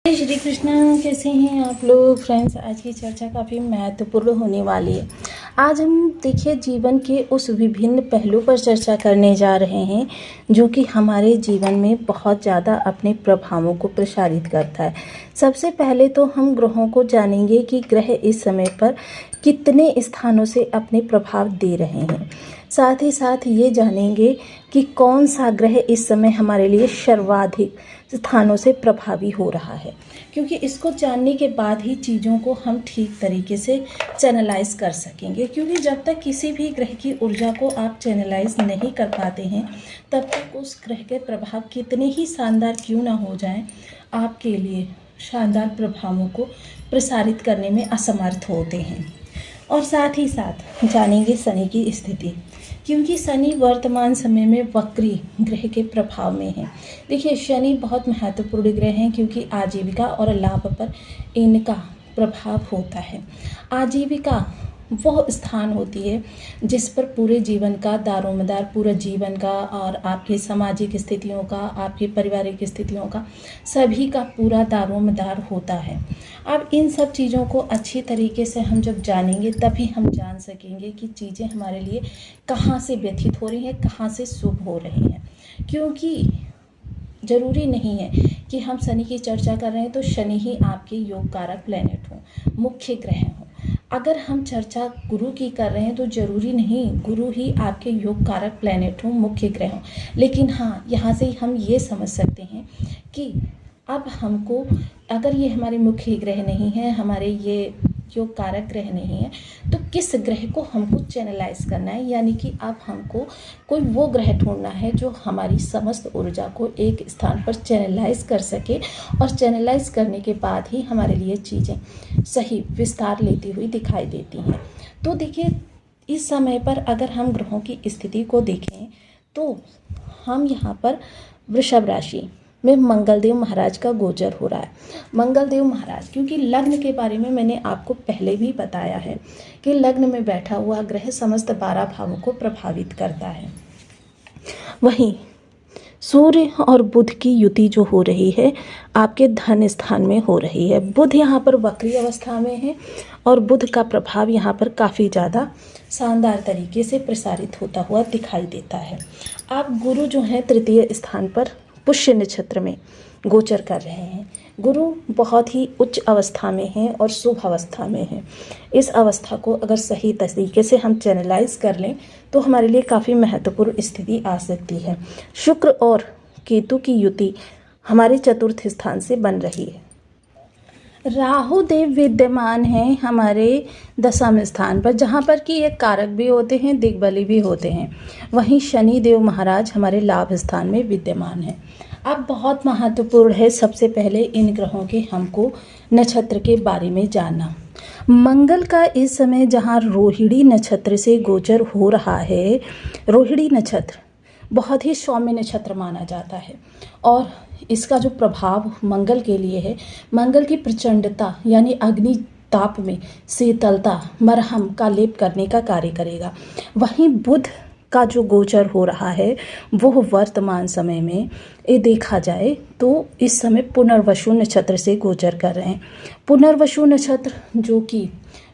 जय श्री कृष्ण। कैसे हैं आप लोग फ्रेंड्स। आज की चर्चा काफ़ी महत्वपूर्ण होने वाली है। आज हम देखिए जीवन के उस विभिन्न पहलू पर चर्चा करने जा रहे हैं जो कि हमारे जीवन में बहुत ज़्यादा अपने प्रभावों को प्रसारित करता है। सबसे पहले तो हम ग्रहों को जानेंगे कि ग्रह इस समय पर कितने स्थानों से अपने प्रभाव दे रहे हैं। साथ ही साथ ये जानेंगे कि कौन सा ग्रह इस समय हमारे लिए सर्वाधिक स्थानों से प्रभावी हो रहा है, क्योंकि इसको जानने के बाद ही चीज़ों को हम ठीक तरीके से चैनलाइज कर सकेंगे। क्योंकि जब तक किसी भी ग्रह की ऊर्जा को आप चैनलाइज नहीं कर पाते हैं तब तक उस ग्रह के प्रभाव कितने ही शानदार क्यों ना हो जाएं, आपके लिए शानदार प्रभावों को प्रसारित करने में असमर्थ होते हैं। और साथ ही साथ जानेंगे शनि की स्थिति, क्योंकि शनि वर्तमान समय में वक्री ग्रह के प्रभाव में है। देखिए शनि बहुत महत्वपूर्ण ग्रह हैं क्योंकि आजीविका और लाभ पर इनका प्रभाव होता है। आजीविका वह स्थान होती है जिस पर पूरे जीवन का दारोमदार, पूरा जीवन का और आपकी सामाजिक स्थितियों का, आपकी पारिवारिक स्थितियों का, सभी का पूरा दारोमदार होता है। अब इन सब चीज़ों को अच्छी तरीके से हम जब जानेंगे तभी हम जान सकेंगे कि चीज़ें हमारे लिए कहाँ से व्यथित हो रही हैं, कहाँ से शुभ हो रही हैं। क्योंकि ज़रूरी नहीं है कि हम शनि की चर्चा कर रहे हैं तो शनि ही आपके योग कारक प्लैनेट हो, मुख्य ग्रह हो। अगर हम चर्चा गुरु की कर रहे हैं तो ज़रूरी नहीं गुरु ही आपके योग कारक प्लैनेट हो, मुख्य ग्रह हो। लेकिन हाँ, यहाँ से हम ये समझ सकते हैं कि अब हमको, अगर ये हमारे मुख्य ग्रह नहीं है, हमारे ये योग कारक ग्रह नहीं है, तो किस ग्रह को हमको चैनलाइज करना है। यानी कि अब हमको कोई वो ग्रह ढूंढना है जो हमारी समस्त ऊर्जा को एक स्थान पर चैनलाइज कर सके, और चैनलाइज करने के बाद ही हमारे लिए चीज़ें सही विस्तार लेती हुई दिखाई देती हैं। तो देखिए इस समय पर अगर हम ग्रहों की स्थिति को देखें तो हम यहाँ पर वृषभ राशि में मंगलदेव महाराज का गोचर हो रहा है। मंगलदेव महाराज, क्योंकि लग्न के बारे में मैंने आपको पहले भी बताया है कि लग्न में बैठा हुआ ग्रह समस्त 12 भावों को प्रभावित करता है। वहीं सूर्य और बुध की युति जो हो रही है आपके धन स्थान में हो रही है। बुध यहाँ पर वक्री अवस्था में है और बुध का प्रभाव यहाँ पर काफ़ी ज़्यादा शानदार तरीके से प्रसारित होता हुआ दिखाई देता है। आप गुरु जो है तृतीय स्थान पर पुष्य नक्षत्र में गोचर कर रहे हैं। गुरु बहुत ही उच्च अवस्था में है और शुभ अवस्था में है। इस अवस्था को अगर सही तरीके से हम चैनलाइज कर लें तो हमारे लिए काफ़ी महत्वपूर्ण स्थिति आ सकती है। शुक्र और केतु की युति हमारे चतुर्थ स्थान से बन रही है। राहु देव विद्यमान हैं हमारे दशम स्थान पर, जहाँ पर कि एक कारक भी होते हैं, दिग्बली भी होते हैं। वहीं शनि देव महाराज हमारे लाभ स्थान में विद्यमान हैं। अब बहुत महत्वपूर्ण है सबसे पहले इन ग्रहों के हमको नक्षत्र के बारे में जानना। मंगल का इस समय जहाँ रोहिणी नक्षत्र से गोचर हो रहा है, रोहिणी नक्षत्र बहुत ही सौम्य नक्षत्र माना जाता है और इसका जो प्रभाव मंगल के लिए है, मंगल की प्रचंडता यानी अग्नि ताप में शीतलता, मरहम का लेप करने का कार्य करेगा। वहीं बुध का जो गोचर हो रहा है वो वर्तमान समय में ये देखा जाए तो इस समय पुनर्वसु नक्षत्र से गोचर कर रहे हैं। पुनर्वसु नक्षत्र जो कि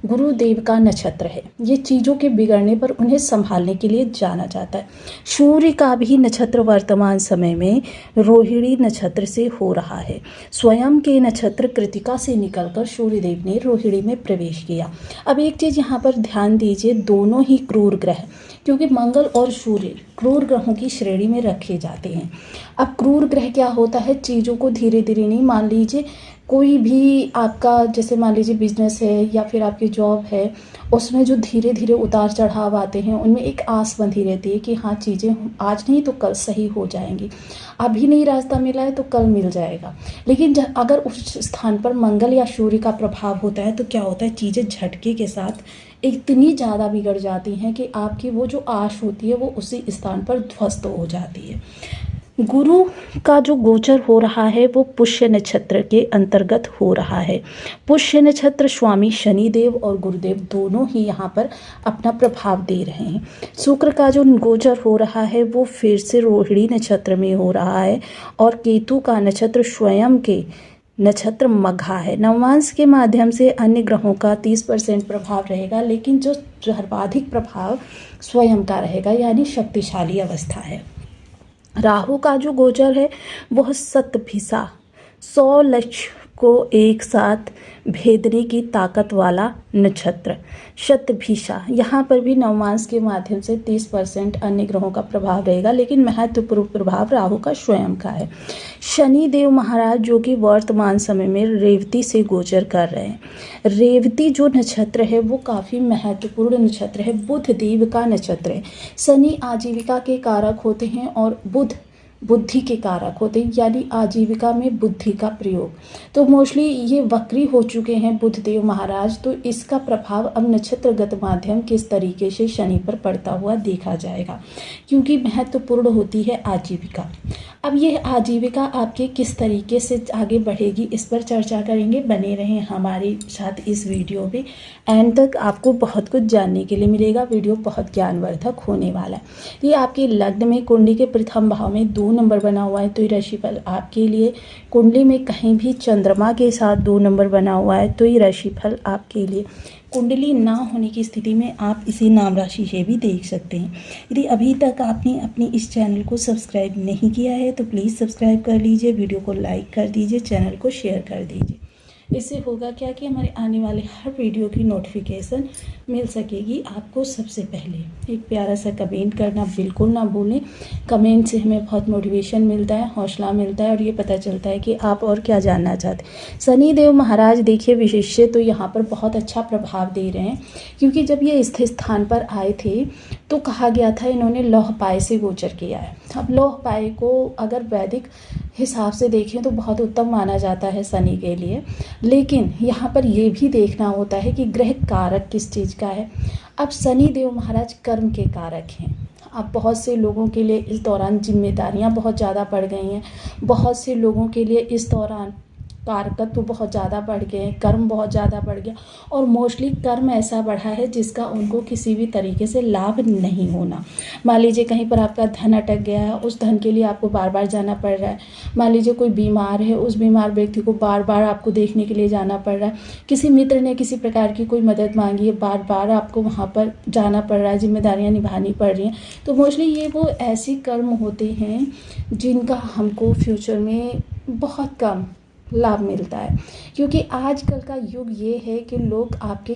गुरुदेव का नक्षत्र है, ये चीज़ों के बिगड़ने पर उन्हें संभालने के लिए जाना जाता है। सूर्य का भी नक्षत्र वर्तमान समय में रोहिणी नक्षत्र से हो रहा है। स्वयं के नक्षत्र कृतिका से निकलकर सूर्यदेव ने रोहिणी में प्रवेश किया। अब एक चीज़ यहाँ पर ध्यान दीजिए, दोनों ही क्रूर ग्रह, क्योंकि मंगल और सूर्य क्रूर ग्रहों की श्रेणी में रखे जाते हैं। अब क्रूर ग्रह क्या होता है, चीज़ों को धीरे धीरे नहीं, मान लीजिए कोई भी आपका, जैसे मान लीजिए बिजनेस है या फिर आपकी जॉब है, उसमें जो धीरे धीरे उतार चढ़ाव आते हैं उनमें एक आस बंधी रहती है कि हाँ चीज़ें आज नहीं तो कल सही हो जाएंगी, अभी नहीं रास्ता मिला है तो कल मिल जाएगा। लेकिन अगर उस स्थान पर मंगल या सूर्य का प्रभाव होता है तो क्या होता है, चीज़ें झटके के साथ इतनी ज़्यादा बिगड़ जाती हैं कि आपकी वो जो आश होती है वो उसी स्थान पर ध्वस्त हो जाती है। गुरु का जो गोचर हो रहा है वो पुष्य नक्षत्र के अंतर्गत हो रहा है। पुष्य नक्षत्र स्वामी शनिदेव और गुरुदेव दोनों ही यहाँ पर अपना प्रभाव दे रहे हैं। शुक्र का जो गोचर हो रहा है वो फिर से रोहिणी नक्षत्र में हो रहा है और केतु का नक्षत्र स्वयं के नक्षत्र मघा है। नवमांश के माध्यम से अन्य ग्रहों का 30% प्रभाव रहेगा, लेकिन जो सर्वाधिक प्रभाव स्वयं का रहेगा, यानी शक्तिशाली अवस्था है। राहु का जो गोचर है वह शतभिषा 100 लक्ष्य को एक साथ भेदने की ताकत वाला नक्षत्र शतभिषा। यहाँ पर भी नवमांश के माध्यम से 30% अन्य ग्रहों का प्रभाव रहेगा, लेकिन महत्वपूर्ण प्रभाव राहु का स्वयं का है। शनि देव महाराज जो कि वर्तमान समय में रेवती से गोचर कर रहे हैं। रेवती जो नक्षत्र है वो काफ़ी महत्वपूर्ण नक्षत्र है, बुध देव का नक्षत्र है। शनि आजीविका के कारक होते हैं और बुध बुद्धि के कारक होते हैं, यानी आजीविका में बुद्धि का प्रयोग। तो मोस्टली ये वक्री हो चुके हैं बुधदेव महाराज, तो इसका प्रभाव अब नक्षत्रगत माध्यम किस तरीके से शनि पर पड़ता हुआ देखा जाएगा, क्योंकि महत्वपूर्ण होती है आजीविका। अब यह आजीविका आपके किस तरीके से आगे बढ़ेगी, इस पर चर्चा करेंगे। बने रहें हमारे साथ इस वीडियो में, एंड तक आपको बहुत कुछ जानने के लिए मिलेगा। वीडियो बहुत ज्ञानवर्धक होने वाला है। ये आपके लग्न में कुंडली के प्रथम भाव में 2 नंबर बना हुआ है, तो ये राशिफल आपके लिए। कुंडली में कहीं भी चंद्रमा के साथ 2 नंबर बना हुआ है, तो ये राशिफल आपके लिए। कुंडली ना होने की स्थिति में आप इसी नाम राशि से भी देख सकते हैं। यदि अभी तक आपने अपने इस चैनल को सब्सक्राइब नहीं किया है तो प्लीज़ सब्सक्राइब कर लीजिए, वीडियो को लाइक कर दीजिए, चैनल को शेयर कर दीजिए। इससे होगा क्या कि हमारे आने वाले हर वीडियो की नोटिफिकेशन मिल सकेगी आपको सबसे पहले। एक प्यारा सा कमेंट करना बिल्कुल ना भूलें। कमेंट से हमें बहुत मोटिवेशन मिलता है, हौसला मिलता है, और ये पता चलता है कि आप और क्या जानना चाहते हैं। शनि देव महाराज देखिए विशेष तो यहाँ पर बहुत अच्छा प्रभाव दे रहे हैं, क्योंकि जब ये स्थिर स्थान पर आए थे तो कहा गया था इन्होंने लौह पाए से गोचर किया है। अब लौह पाए को अगर वैदिक हिसाब से देखें तो बहुत उत्तम माना जाता है शनि के लिए, लेकिन यहाँ पर ये भी देखना होता है कि ग्रह कारक किस चीज़ का है। अब शनि देव महाराज कर्म के कारक हैं। अब बहुत से लोगों के लिए इस दौरान जिम्मेदारियाँ बहुत ज़्यादा बढ़ गई हैं, बहुत से लोगों के लिए इस दौरान कारकत्व बहुत ज़्यादा बढ़ गए हैं, कर्म बहुत ज़्यादा बढ़ गया, और मोस्टली कर्म ऐसा बढ़ा है जिसका उनको किसी भी तरीके से लाभ नहीं होना। मान लीजिए कहीं पर आपका धन अटक गया है, उस धन के लिए आपको बार बार जाना पड़ रहा है। मान लीजिए कोई बीमार है, उस बीमार व्यक्ति को बार बार आपको देखने के लिए जाना पड़ रहा है। किसी मित्र ने किसी प्रकार की कोई मदद मांगी है, बार बार आपको वहाँ पर जाना पड़ रहा है, जिम्मेदारियाँ निभानी पड़ रही हैं। तो मोस्टली ये वो ऐसी कर्म होते हैं जिनका हमको फ्यूचर में बहुत कम लाभ मिलता है, क्योंकि आजकल का युग ये है कि लोग आपके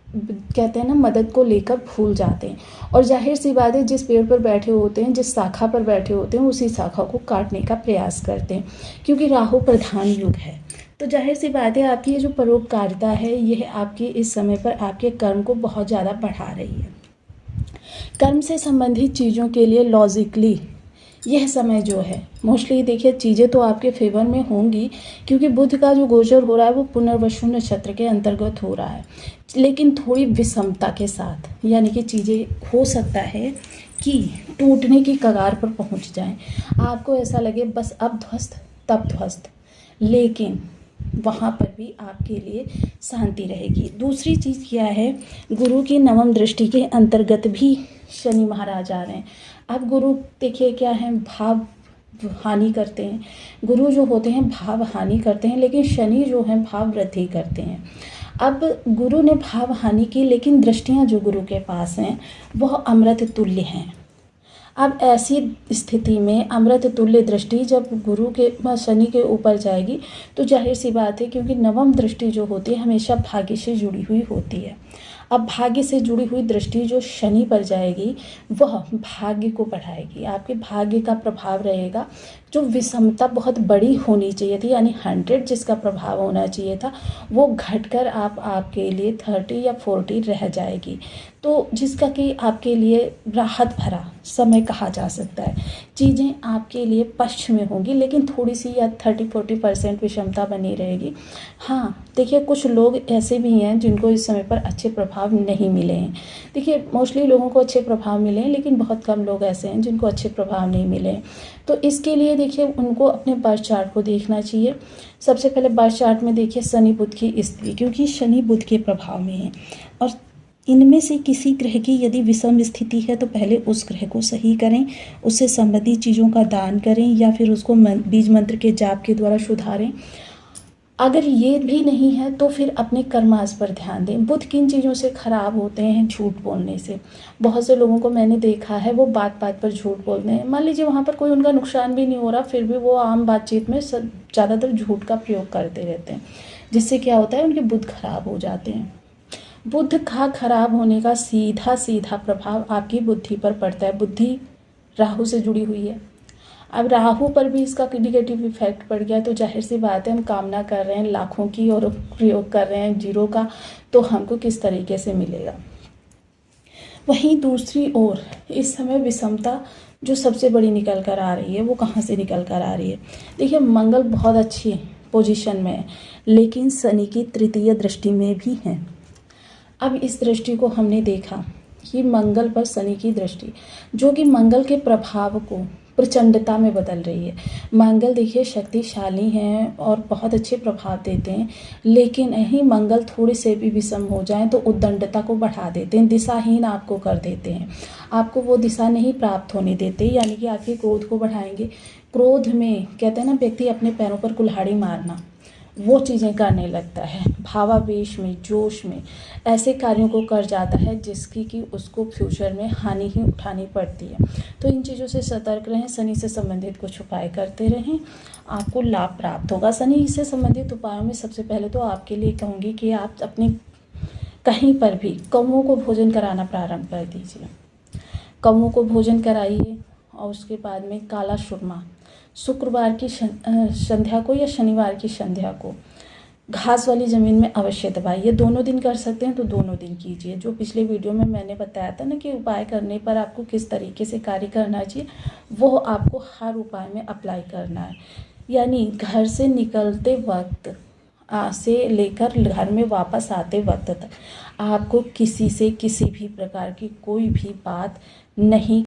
कहते हैं ना मदद को लेकर भूल जाते हैं, और जाहिर सी बात है जिस पेड़ पर बैठे होते हैं, जिस शाखा पर बैठे होते हैं, उसी शाखा को काटने का प्रयास करते हैं, क्योंकि राहु प्रधान युग है। तो जाहिर सी बात है आपकी ये जो परोपकारिता है यह आपकी इस समय पर आपके कर्म को बहुत ज़्यादा बढ़ा रही है। कर्म से संबंधित चीज़ों के लिए लॉजिकली यह समय जो है मोस्टली देखिए चीज़ें तो आपके फेवर में होंगी, क्योंकि बुध का जो गोचर हो रहा है वो पुनर्वसु नक्षत्र के अंतर्गत हो रहा है, लेकिन थोड़ी विषमता के साथ, यानी कि चीज़ें हो सकता है कि टूटने की कगार पर पहुंच जाएं। आपको ऐसा लगे बस अब ध्वस्त तब ध्वस्त, लेकिन वहाँ पर भी आपके लिए शांति रहेगी। दूसरी चीज़ क्या है, गुरु की नवम दृष्टि के अंतर्गत भी शनि महाराज आ रहे हैं। अब गुरु देखिए क्या है, भाव हानि करते हैं। गुरु जो होते हैं भाव हानि करते हैं, लेकिन शनि जो है भाव वृद्धि करते हैं। अब गुरु ने भाव हानि की, लेकिन दृष्टियां जो गुरु के पास हैं वह अमृत तुल्य हैं। अब ऐसी स्थिति में अमृत तुल्य दृष्टि जब गुरु के शनि के ऊपर जाएगी तो जाहिर सी बात है, क्योंकि नवम दृष्टि जो होती है हमेशा भाग्य से जुड़ी हुई होती है। अब भाग्य से जुड़ी हुई दृष्टि जो शनि पर जाएगी वह भाग्य को बढ़ाएगी, आपके भाग्य का प्रभाव रहेगा। जो विषमता बहुत बड़ी होनी चाहिए थी, यानी 100 जिसका प्रभाव होना चाहिए था, वो घटकर आपके लिए 30 या 40 रह जाएगी, तो जिसका कि आपके लिए राहत भरा समय कहा जा सकता है। चीज़ें आपके लिए पक्ष में होंगी, लेकिन थोड़ी सी या 30-40% विषमता बनी रहेगी। हाँ देखिए, कुछ लोग ऐसे भी हैं जिनको इस समय पर अच्छे प्रभाव नहीं मिले हैं। देखिए मोस्टली लोगों को अच्छे प्रभाव मिले हैं, लेकिन बहुत कम लोग ऐसे हैं जिनको अच्छे प्रभाव नहीं मिले हैं। तो इसके लिए देखिए उनको अपने बर्थ चार्ट को देखना चाहिए। सबसे पहले बर्थ चार्ट में देखिए शनि बुध की स्थिति, क्योंकि शनि बुध के प्रभाव में है, और इनमें से किसी ग्रह की यदि विषम स्थिति है तो पहले उस ग्रह को सही करें, उससे संबंधित चीज़ों का दान करें, या फिर उसको बीज मंत्र के जाप के द्वारा सुधारें। अगर ये भी नहीं है तो फिर अपने कर्मास पर ध्यान दें। बुध किन चीज़ों से खराब होते हैं? झूठ बोलने से। बहुत से लोगों को मैंने देखा है वो बात बात पर झूठ बोलते हैं। मान लीजिए वहाँ पर कोई उनका नुकसान भी नहीं हो रहा, फिर भी वो आम बातचीत में ज़्यादातर झूठ का प्रयोग करते रहते हैं, जिससे क्या होता है, उनके बुध खराब हो जाते हैं। बुध का खराब होने का सीधा सीधा प्रभाव आपकी बुद्धि पर पड़ता है। बुद्धि राहु से जुड़ी हुई है। अब राहु पर भी इसका निगेटिव इफेक्ट पड़ गया तो जाहिर सी बात है, हम कामना कर रहे हैं लाखों की और प्रयोग कर रहे हैं जीरो का, तो हमको किस तरीके से मिलेगा। वहीं दूसरी ओर इस समय विषमता जो सबसे बड़ी निकल कर आ रही है, वो कहाँ से निकल कर आ रही है? देखिए, मंगल बहुत अच्छी पोजीशन में है, लेकिन शनि की तृतीय दृष्टि में भी है। अब इस दृष्टि को हमने देखा कि मंगल पर शनि की दृष्टि, जो कि मंगल के प्रभाव को प्रचंडता में बदल रही है। मंगल देखिए शक्तिशाली हैं और बहुत अच्छे प्रभाव देते हैं, लेकिन यही मंगल थोड़े से भी विषम हो जाएं तो उद्दंडता को बढ़ा देते हैं, दिशाहीन आपको कर देते हैं, आपको वो दिशा नहीं प्राप्त होने देते, यानी कि आपके क्रोध को बढ़ाएंगे। क्रोध में कहते हैं ना, व्यक्ति अपने पैरों पर कुल्हाड़ी मारना, वो चीज़ें करने लगता है। भावावेश में, जोश में ऐसे कार्यों को कर जाता है जिसकी कि उसको फ्यूचर में हानि ही उठानी पड़ती है। तो इन चीज़ों से सतर्क रहें। शनि से संबंधित कुछ उपाय करते रहें, आपको लाभ प्राप्त होगा। शनि से संबंधित उपायों में सबसे पहले तो आपके लिए कहूँगी कि आप अपने कहीं पर भी कौओं को भोजन कराना प्रारंभ कर दीजिए। कौओं को भोजन कराइए और उसके बाद में काला सुरमा शुक्रवार की संध्या को या शनिवार की संध्या को घास वाली ज़मीन में अवश्य दबाइए। दोनों दिन कर सकते हैं तो दोनों दिन कीजिए। जो पिछले वीडियो में मैंने बताया था ना कि उपाय करने पर आपको किस तरीके से कार्य करना चाहिए, वो आपको हर उपाय में अप्लाई करना है। यानी घर से निकलते वक्त से लेकर घर में वापस आते वक्त तक आपको किसी से किसी भी प्रकार की कोई भी बात नहीं